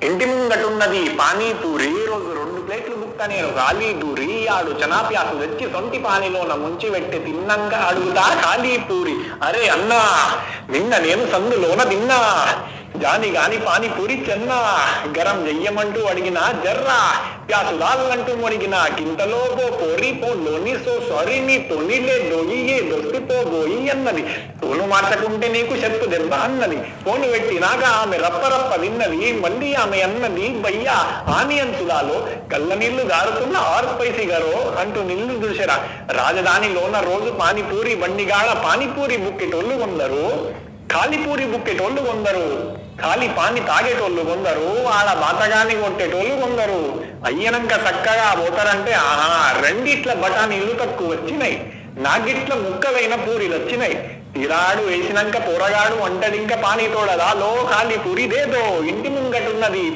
ఇంటి ముంగటున్నది పానీపూరి, రోజు 2 ప్లేట్లు బుక్క నేను ఖాళీపూరి, ఆడు చనాప్యాసు తెచ్చి సొంటి పానీలోన ముంచి పెట్టి తిన్నంక అడుగుతా ఖాళీపూరి. అరే అన్నా, నిన్న నేను సందులోన తిన్నా, జాని గాని పానీపూరి చెన్నా, గరం చెయ్యమంటూ అడిగినా జర్రా, ప్యాసు దాళ్ళంటూ అడిగినా కింతలో పో పోరి పో లోని సో సారీ నీ తొనిలే దొయ్యే దొస్తిపో బోయి అన్నది. ఫోను మార్చకుంటే నీకు చెప్పు దెబ్బ అన్నది. ఫోను పెట్టినాక ఆమె రప్పరప్ప విన్నది. మళ్ళీ ఆమె అన్నది, భయ్యా ఆనియన్ సులాలో కళ్ళ నీళ్లు గారుతున్న 6 పైసీ గారో అంటూ నిల్లు చూసారా. రాజధానిలోన రోజు పానీపూరి బండిగాడ పానీపూరి బుక్కెటోళ్ళు కొందరు, ఖాళీపూరి బుక్కెటోళ్ళు కొందరు, ఖాళీ పాని తాగేటోళ్ళు కొందరు, ఆడ బాతగాని కొట్టేటోళ్ళు కొందరు. అయ్యనంక చక్కగా పోతారంటే ఆహా, రెండిట్ల బఠానీళ్లు తక్కువ వచ్చినాయి, నాగిట్ల ముక్కలైన పూరీలు వచ్చినాయి. తీరాడు వేసినాక పోరగాడు వంటడింక పానీతోడదా లో ఖాళీ పూరిదేదో ఇంటి ముంగటున్నది